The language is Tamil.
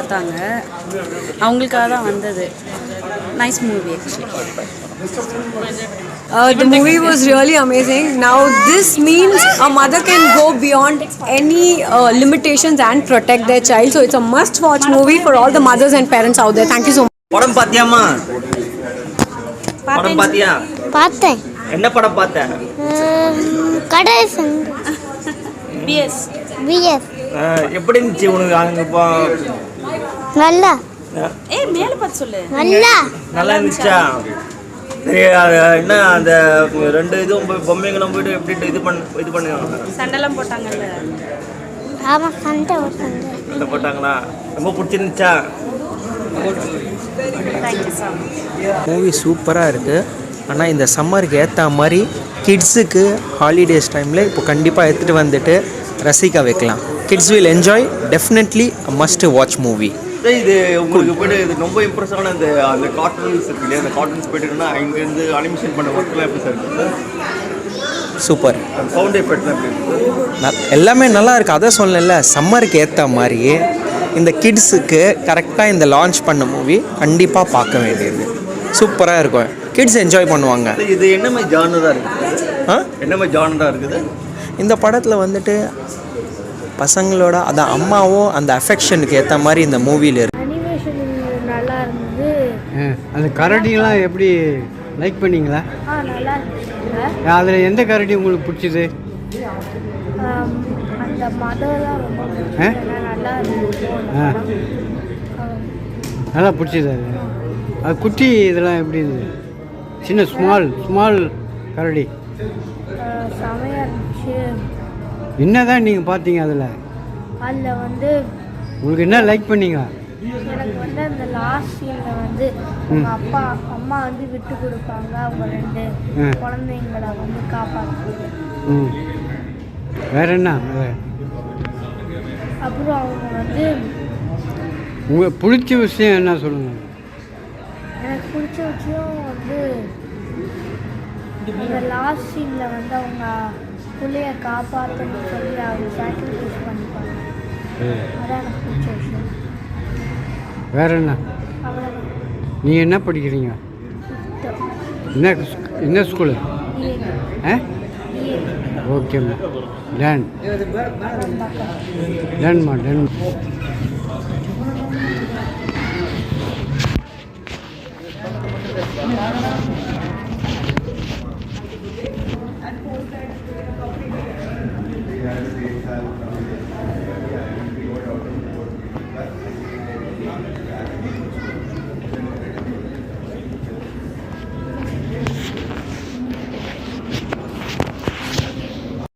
பார்த்தாங்க, அவங்களுக்காக தான் வந்தது. Nice movie actually. The movie was really amazing. Now this means a mother can go beyond any limitations and protect their child. So it's a must-watch movie for all the mothers and parents out there. Thank you so much. படம் பாத்தியாமா? படம் பாத்தியா? பார்த்தேன். என்ன படம் பார்த்த? கடல் சங்கு. பிஎஸ். எப்படி இருந்துச்சு உனக்கு அங்க நல்லா. மேல பார்த்து சொல்லு. நல்லா இருந்துச்சா? சரி, என்ன அந்த ரெண்டு இதுவும் பொம்மைங்களும் போயிட்டு எப்படி இது பண்ணுவாங்க? சண்டைலாம் போட்டாங்கல்ல? ஆமா, சண்டை போட்டாங்களா? ரொம்ப பிடிச்சிருந்துச்சா? மூவி சூப்பராக இருக்குது. ஆனால் இந்த சம்மருக்கு ஏற்ற மாதிரி கிட்ஸுக்கு ஹாலிடேஸ் டைமில் இப்போ கண்டிப்பாக எடுத்துகிட்டு வந்துட்டு ரசிக்க வைக்கலாம். Kids will enjoy. Definitely must watch movie. இது உங்களுக்கு போய்ட்டு இது ரொம்ப இம்ப்ரெஸ் ஆன அந்த கார்ட்டூன்ஸ் இருக்கு இல்லையா, அந்த கார்ட்டூன்ஸ் போய்ட்டுன்னா இங்கேருந்து அனிமேஷன் பண்ண ஒர்க்லாம் எப்படி சார் இருக்குது? சூப்பர். சவுண்ட் எஃபெக்ட்லாம் எப்படி இருக்குது? எல்லாமே நல்லா இருக்குது. அதை சொல்லல, சம்மருக்கு ஏற்ற மாதிரி இந்த கிட்ஸுக்கு கரெக்டாக இந்த லான்ச் பண்ண மூவி கண்டிப்பாக பார்க்க வேண்டியது. சூப்பராக இருக்கும். கிட்ஸ் என்ஜாய் பண்ணுவாங்க. இது என்ன மாதிரி ஜானராக இருக்குது? என்ன மாதிரி ஜானராக இருக்குது? இந்த படத்தில் வந்துட்டு பசங்களோட அந்த அம்மாவும் அந்த அஃபெக்ஷனுக்கு ஏற்ற மாதிரி இந்த மூவியில் இருக்கு. அனிமேஷன் நல்லா இருந்தது. அந்த கரடிலாம் எப்படி லைக் பண்ணீங்களா? நல்லா இருந்துச்சுங்க. அதில் எந்த கரடி உங்களுக்கு பிடிச்சிது? அந்த மதம்லாம் ரொம்ப நல்லா இருந்துச்சு. நல்லா பிடிச்சிது. அது குட்டி இதெல்லாம் எப்படி இருந்தது? சின்ன ஸ்மால் கரடி செமையாக இருந்துச்சு. என்னதான் நீங்கள் பார்த்தீங்க அதில் வந்து உங்களுக்கு என்ன லைக் பண்ணீங்க? எனக்கு வந்து அந்த லாஸ்ட் சீனில் வந்து அம்மா வந்து விட்டு கொடுப்பாங்க, அவங்க 2 குழந்தைங்களை வந்து காப்பாற்றுறது. வேற என்ன? அப்புறம் அவங்க வந்து உங்களுக்கு பிடிச்ச விஷயம் என்ன சொல்லுங்கள்? எனக்கு பிடிச்ச விஷயம் வந்து இந்த லாஸ்ட் சீனில் வந்து அவங்க பிள்ளைய காப்பாற்றணும்னு சொல்லி அவங்க சாக்ரிஃபைஸ் பண்ணிப்பாங்க. அதான் எனக்கு பிடிச்ச விஷயம். வேற என்ன? நீங்கள் என்ன படிக்கிறீங்க? என்ன ஸ்கூலு? ஓகேம்மா. டன்மா.